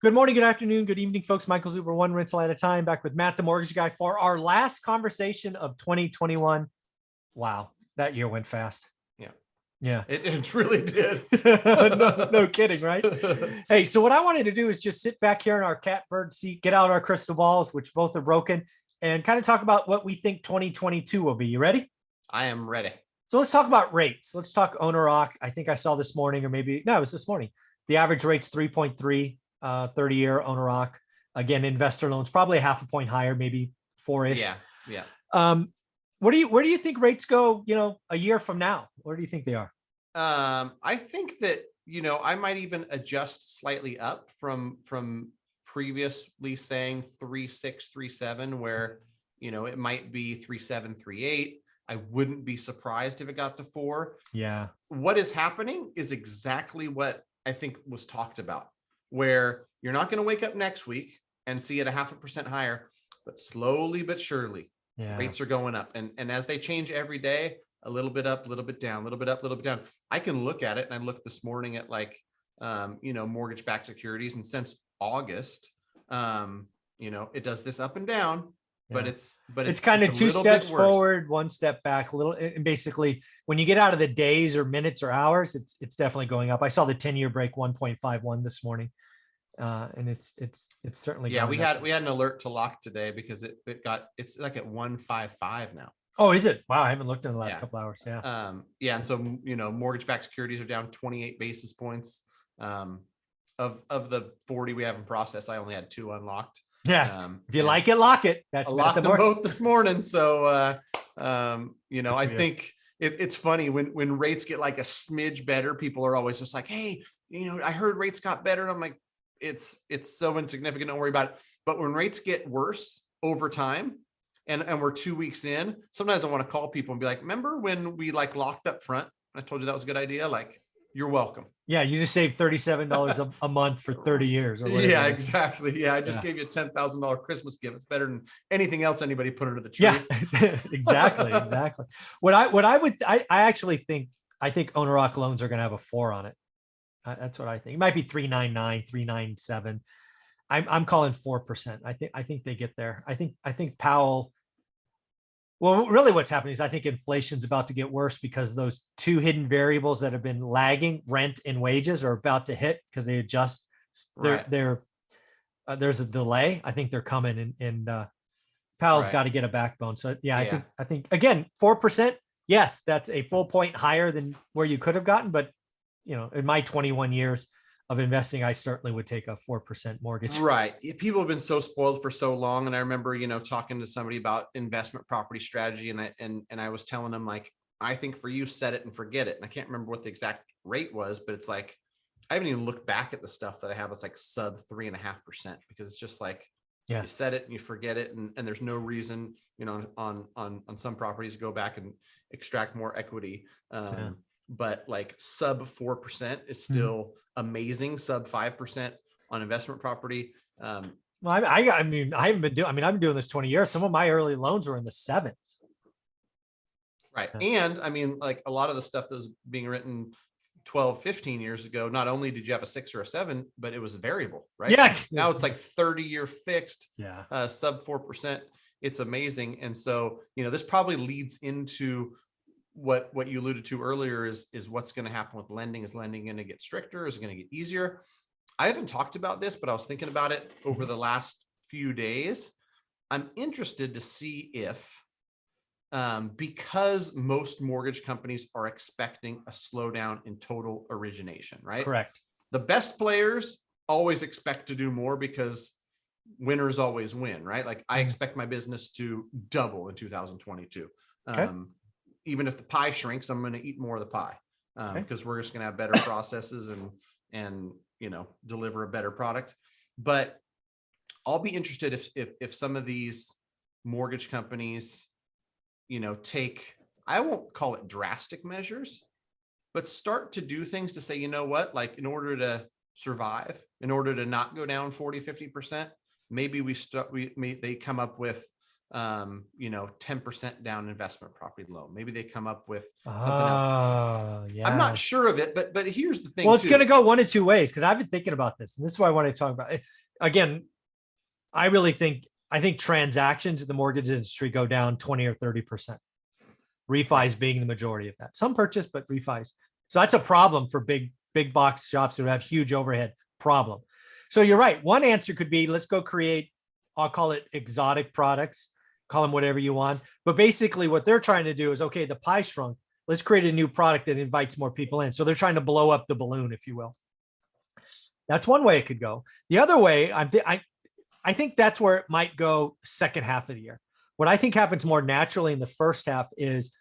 Good morning, good afternoon, good evening, folks. Michael Zuber, one rental at a time, back with Matt, the mortgage guy, for our last conversation of 2021. Wow, that year went fast. Yeah. Yeah. It really did. No kidding, right? Hey, so what I wanted to do is just sit back here in our catbird seat, get out our crystal balls, which both are broken, and kind of talk about what we think 2022 will be. You ready? I am ready. So let's talk about rates. Let's talk owner occ. I think I saw this morning, or maybe, no, it was this morning. The average rate's 3.3. 30-year owner occ. Again, investor loans probably half a point higher, maybe four-ish. Yeah. Where do you think rates go, a year from now? Where do you think they are? I think that, I might even adjust slightly up from previously saying 3.6, 3.7, where, it might be 3.7, 3.8. I wouldn't be surprised if it got to 4. Yeah. What is happening is exactly what I think was talked about, where you're not going to wake up next week and see it a 0.5% higher, but slowly but surely rates are going up. And as they change every day, a little bit up, a little bit down, a little bit up, a little bit down. I can look at it, and I looked this morning at mortgage-backed securities, and since August, it does this up and down, but it's kind of two steps forward, one step back, a little. And basically, when you get out of the days or minutes or hours, it's definitely going up. I saw the 10-year break 1.51 this morning, and it's certainly we had an alert to lock today because it's like at 1.55 now. Oh, is it? Wow, I haven't looked in the last couple hours. Yeah. And so mortgage-backed securities are down 28 basis points. Of the 40 we have in process, I only had 2 unlocked. Yeah. If you like it, lock it. I locked them both this morning. So, I think it's funny when rates get like a smidge better, people are always just like, hey, I heard rates got better. And I'm like, it's so insignificant. Don't worry about it. But when rates get worse over time and we're 2 weeks in, sometimes I want to call people and be like, remember when we locked up front? I told you that was a good idea. Like, you're welcome. Yeah, you just saved $37 a month for 30 years. Or whatever. Yeah, exactly. Yeah, I just gave you a $10,000 Christmas gift. It's better than anything else anybody put under the tree. Yeah, exactly. I actually think owner occ loans are going to have a 4 on it. That's what I think. It might be 3.99, 3.97. I'm calling 4%. I think they get there. I think Powell. Well, really what's happening is I think inflation's about to get worse because those 2 hidden variables that have been lagging, rent and wages, are about to hit because they adjust. There's a delay. I think they're coming, and Powell's got to get a backbone. So I think again, 4%. Yes, that's a full point higher than where you could have gotten. But in my 21 years of investing, I certainly would take a 4% mortgage. Right. People have been so spoiled for so long. And I remember, talking to somebody about investment property strategy, and I was telling them, like, I think for you, set it and forget it. And I can't remember what the exact rate was, but it's like, I haven't even looked back at the stuff that I have. It's like sub 3.5%, because it's just like, you set it and you forget it. And there's no reason, on some properties to go back and extract more equity. But like sub 4% is still amazing. Sub 5% on investment property. Well, I haven't been doing. I've been doing this 20 years. Some of my early loans were in the 7s. Right, and like a lot of the stuff that was being written 12, 15 years ago, not only did you have a 6 or a 7, but it was variable, right? Yes. Now it's like 30-year fixed. Yeah. Sub 4%. It's amazing, and so this probably leads into what you alluded to earlier is what's going to happen with lending. Is lending going to get stricter? Is it going to get easier? I haven't talked about this, but I was thinking about it over the last few days. I'm interested to see if, because most mortgage companies are expecting a slowdown in total origination, right? Correct. The best players always expect to do more because winners always win, right? Like, I expect my business to double in 2022. Okay. Even if the pie shrinks, I'm going to eat more of the pie, because we're just going to have better processes and deliver a better product. But I'll be interested if some of these mortgage companies, take, I won't call it drastic measures, but start to do things to say, like, in order to survive, in order to not go down 40, 50%, maybe they come up with 10% down investment property loan. Maybe they come up with something else. Oh, I'm not yeah. sure of it, but here's the thing. Well, it's too. going to go one of two ways, because I've been thinking about this, and this is why I want to talk about it. Again, I think transactions in the mortgage industry go down 20 or 30%. Refis being the majority of that. Some purchase, but refis. So that's a problem for big box shops who have huge overhead. Problem. So you're right. One answer could be, let's go create, I'll call it exotic products, call them whatever you want. But basically what they're trying to do is, okay, the pie shrunk. Let's create a new product that invites more people in. So they're trying to blow up the balloon, if you will. That's one way it could go. The other way, I think that's where it might go second half of the year. What I think happens more naturally in the first half is,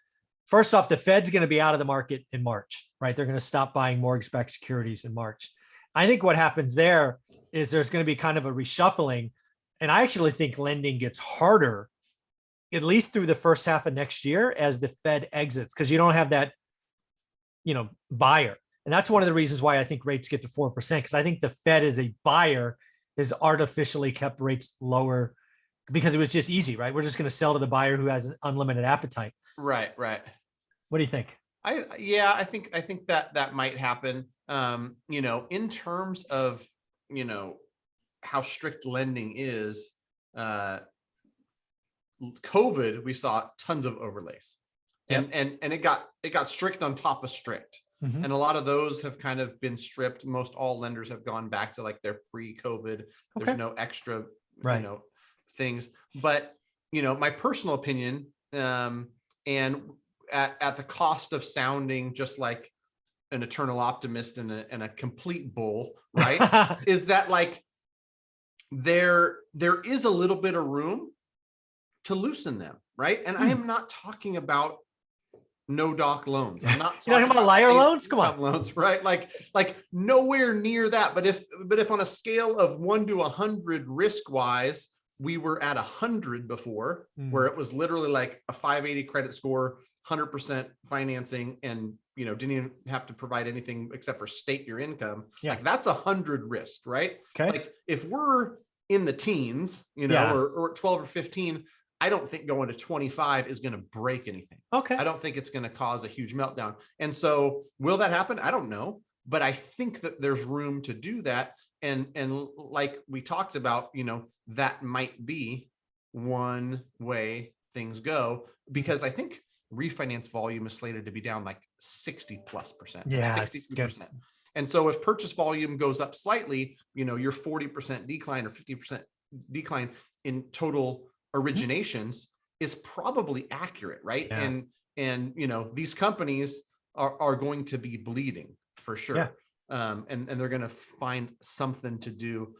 first off, the Fed's going to be out of the market in March, right? They're going to stop buying mortgage-backed securities in March. I think what happens there is there's going to be kind of a reshuffling. And I actually think lending gets harder, at least through the first half of next year, as the Fed exits, because you don't have that, buyer. And that's one of the reasons why I think rates get to 4%, because I think the Fed as a buyer has artificially kept rates lower because it was just easy, right? We're just going to sell to the buyer who has an unlimited appetite. Right. What do you think? I think that might happen. In terms of, how strict lending is, COVID, we saw tons of overlays. Yep. And it got strict on top of strict. Mhm. And a lot of those have kind of been stripped. Most all lenders have gone back to like their pre-COVID. Okay. There's no extra, Right. Things. But, my personal opinion, and at the cost of sounding just like an eternal optimist and a complete bull, right? Is that like there is a little bit of room to loosen them, right? And I am not talking about no doc loans. I'm not talking about liar loans. Come on, loans, right? Like nowhere near that. But if on a scale of 1 to 100 risk wise, we were at 100 before, where it was literally like a 580 credit score, 100% financing, and didn't even have to provide anything except for state your income. Yeah. Like that's 100 risk, right? Okay. Like if we're in the teens, or 12 or 15, I don't think going to 25 is going to break anything. Okay. I don't think it's going to cause a huge meltdown. And so will that happen? I don't know, but I think that there's room to do that. And like we talked about, that might be one way things go, because I think refinance volume is slated to be down like 60+%. Yeah, 60%. And so if purchase volume goes up slightly, your 40% decline or 50% decline in total originations is probably accurate, right? Yeah. And these companies are going to be bleeding for sure. Yeah. And they're going to find something to do,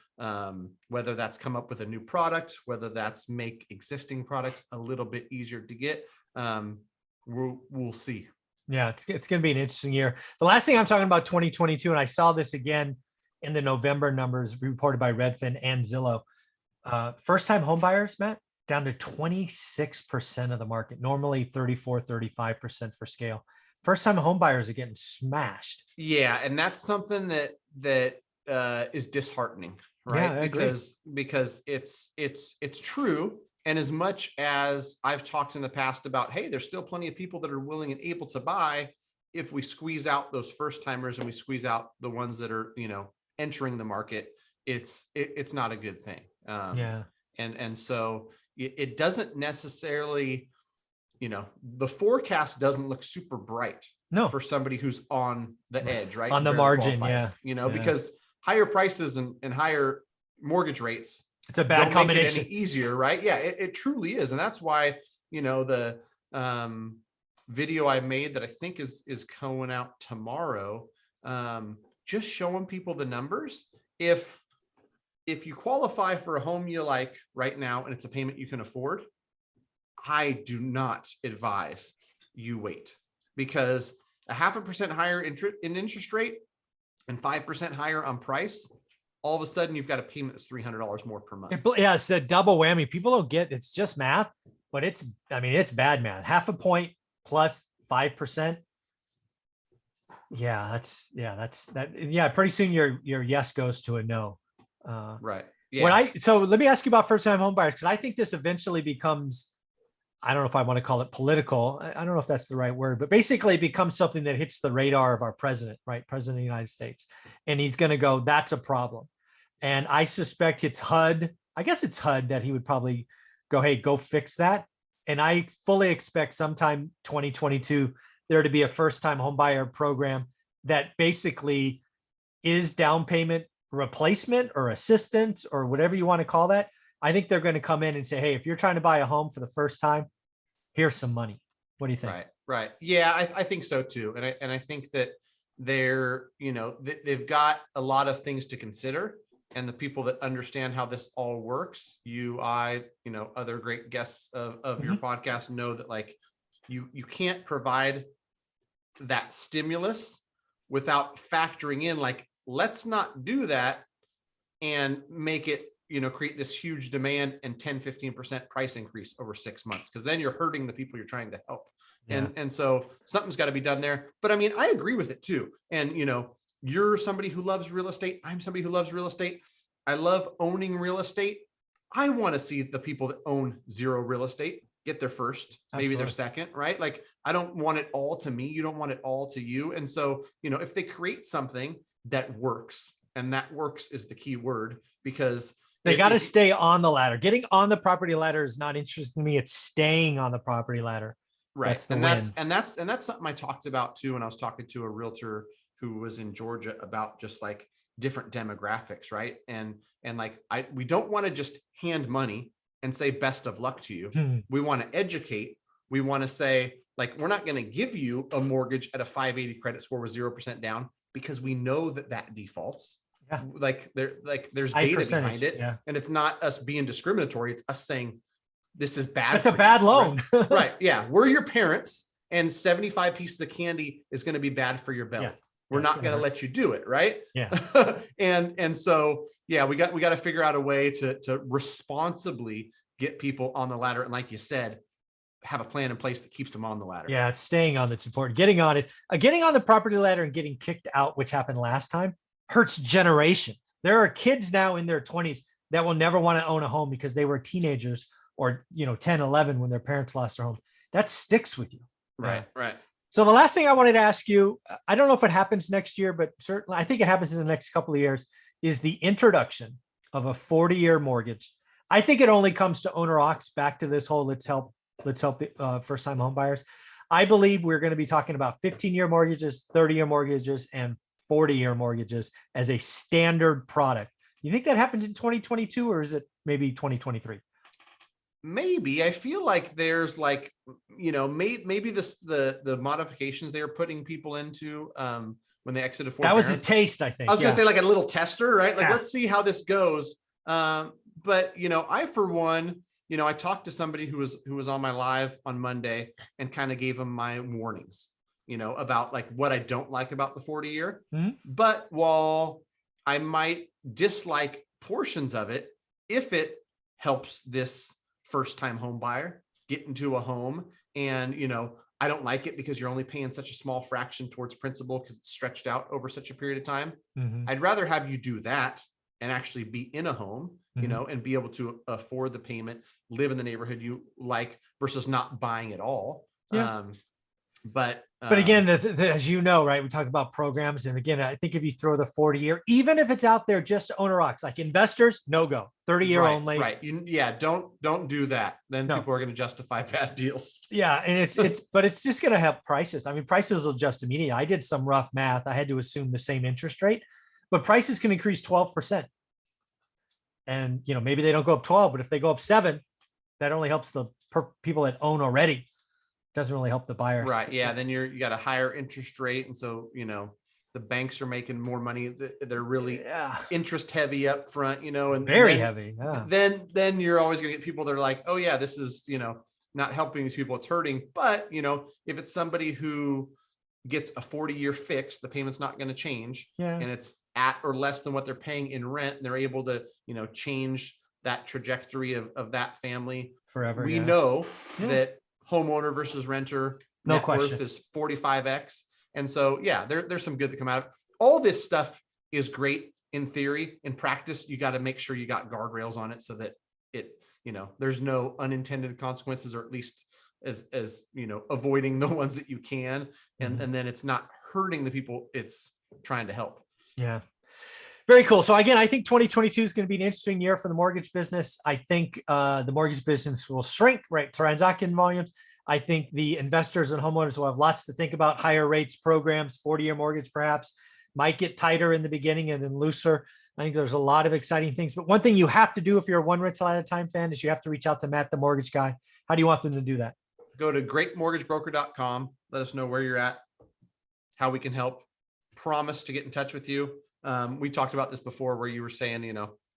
whether that's come up with a new product, whether that's make existing products a little bit easier to get. We'll see. Yeah, it's going to be an interesting year. The last thing I'm talking about 2022, and I saw this again in the November numbers reported by Redfin and Zillow. First-time home buyers, Matt, down to 26% of the market, normally 34, 35% for scale. First-time home buyers are getting smashed. Yeah, and that's something that is disheartening, right? Yeah, I agree. Because it's true. And as much as I've talked in the past about, hey, there's still plenty of people that are willing and able to buy, if we squeeze out those first timers and we squeeze out the ones that are, entering the market, it's not a good thing. Yeah. And so it doesn't necessarily, the forecast doesn't look super bright. No. For somebody who's on the edge, right? On the margin, yeah. Because higher prices and higher mortgage rates, it's a bad combination. Make it any easier, right? Yeah, it truly is. And that's why, the video I made that I think is going out tomorrow, just showing people the numbers. If you qualify for a home you like right now and it's a payment you can afford, I do not advise you wait, because 0.5% higher interest rate and 5% higher on price, all of a sudden you've got a payment that's $300 more per month. Yeah, it's a double whammy. People don't get, it's just math, but it's bad math. 0.5 point plus 5%. Yeah, that's that. Yeah, pretty soon your yes goes to a no. Right. Yeah. So let me ask you about first time home buyers, because I think this eventually becomes, I don't know if I want to call it political. I don't know if that's the right word, but basically it becomes something that hits the radar of our president, right? President of the United States. And he's going to go, that's a problem. And I suspect it's HUD. I guess it's HUD that he would probably go, hey, go fix that. And I fully expect sometime 2022 there to be a first time home buyer program that basically is down payment replacement or assistance or whatever you want to call that. I think they're going to come in and say, hey, if you're trying to buy a home for the first time, here's some money. What do you think? Right. Right. Yeah, I think so too. And I think that they're, they've got a lot of things to consider. And the people that understand how this all works, other great guests of your podcast know that like you can't provide that stimulus without factoring in like, let's not do that and make it, create this huge demand and 10-15% price increase over 6 months. Cause then you're hurting the people you're trying to help. Yeah. And so something's got to be done there. But I mean, I agree with it too. And, you're somebody who loves real estate. I'm somebody who loves real estate. I love owning real estate. I want to see the people that own zero real estate get their first, maybe their second, right? Like, I don't want it all to me. You don't want it all to you. And so, if they create something that works, and that works is the key word, because they got to stay on the ladder. Getting on the property ladder is not interesting to me. It's staying on the property ladder. Right. That's something I talked about too when I was talking to a realtor who was in Georgia about just like different demographics, right? And like we don't want to just hand money and say best of luck to you. We want to educate. We want to say like, we're not going to give you a mortgage at a 580 credit score with 0% down because we know that defaults. Yeah. There's data behind it. Yeah. And it's not us being discriminatory. It's us saying this is bad. That's a bad loan. Right? Right. Yeah. We're your parents and 75 pieces of candy is going to be bad for your belly. Yeah. We're not going to let you do it. Right. Yeah. and so, yeah, we got to figure out a way to responsibly get people on the ladder. And like you said, have a plan in place that keeps them on the ladder. Yeah. It's staying on that's important. Getting on it, getting on the property ladder and getting kicked out, which happened last time, hurts generations. There are kids now in their 20s that will never want to own a home because they were teenagers or 10, 11 when their parents lost their home. That sticks with you. Right. Right. So the last thing I wanted to ask you, I don't know if it happens next year, but certainly I think it happens in the next couple of years, is the introduction of a 40-year mortgage. I think it only comes to owner ox, back to this whole let's help the first-time home buyers. I believe we're going to be talking about 15-year mortgages, 30-year mortgages, and 40-year mortgages as a standard product. You think that happens in 2022 or is it maybe 2023? Maybe. I feel like there's like, maybe the modifications they were putting people into when they exited forbearance. That was a taste, I think. I was going to say like a little tester, right? Like, let's see how this goes. But, I, for one, I talked to somebody who was on my live on Monday and kind of gave them my warnings, about like what I don't like about the 40-year. Mm-hmm. But while I might dislike portions of it, if it helps this first-time home buyer get into a home, and I don't like it because you're only paying such a small fraction towards principal because it's stretched out over such a period of time. Mm-hmm. I'd rather have you do that and actually be in a home, mm-hmm. And be able to afford the payment, live in the neighborhood you like, versus not buying it all. Yeah. But again, as you know, right, we talk about programs. And again, I think if you throw the 40-year, even if it's out there just to owner ox, like investors, no go, 30-year only. Right. Don't do that. Then people are going to justify bad deals. Yeah. And but it's just going to help prices. I mean, prices will adjust immediately. I did some rough math. I had to assume the same interest rate, but prices can increase 12%. And, maybe they don't go up 12, but if they go up 7, that only helps the people that own already. Doesn't really help the buyers. Right. Yeah. Then you got a higher interest rate. And so, the banks are making more money. They're really interest heavy up front, and very heavy. Yeah. Then you're always going to get people that are like, oh yeah, this is, not helping these people. It's hurting. But, if it's somebody who gets a 40-year fix, the payment's not going to change. Yeah. And it's at or less than what they're paying in rent. And they're able to, change that trajectory of that family forever. We know that homeowner versus renter net worth is 45x. And so, there's some good that come out of it. All this stuff is great. in theory. In practice, you got to make sure you got guardrails on it so that there's no unintended consequences, or at least as avoiding the ones that you can. And then it's not hurting the people it's trying to help. Yeah. Very cool. So again, I think 2022 is going to be an interesting year for the mortgage business. I think the mortgage business will shrink, right? Transaction volumes. I think the investors and homeowners will have lots to think about. Higher rates programs, 40-year mortgage perhaps might get tighter in the beginning and then looser. I think there's a lot of exciting things. But one thing you have to do if you're a One Rental at a Time fan is you have to reach out to Matt, the mortgage guy. How do you want them to do that? Go to greatmortgagebroker.com. Let us know where you're at, how we can help. Promise to get in touch with you. We talked about this before where you were saying,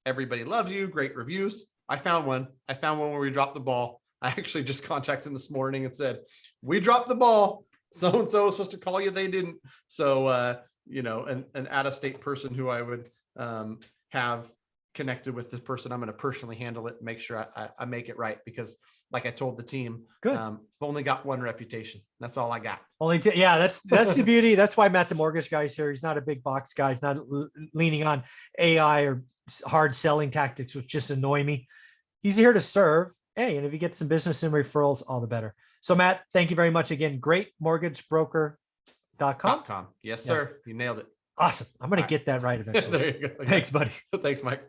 everybody loves you, great reviews. I found one where we dropped the ball. I actually just contacted them this morning and said, we dropped the ball. So-and-so was supposed to call you. They didn't. So, an out-of-state person who I would have connected with this person, I'm going to personally handle it and make sure I make it right, because like I told the team, I've only got one reputation. That's all I got. That's the beauty. That's why Matt, the mortgage guy, is here. He's not a big box guy. He's not leaning on AI or hard selling tactics, which just annoy me. He's here to serve. Hey, and if you get some business and referrals, all the better. So Matt, thank you very much again. Greatmortgagebroker.com. Yes, sir. You nailed it. Awesome. I'm going to get that right eventually. There you go. Thanks, buddy. Thanks, Mike.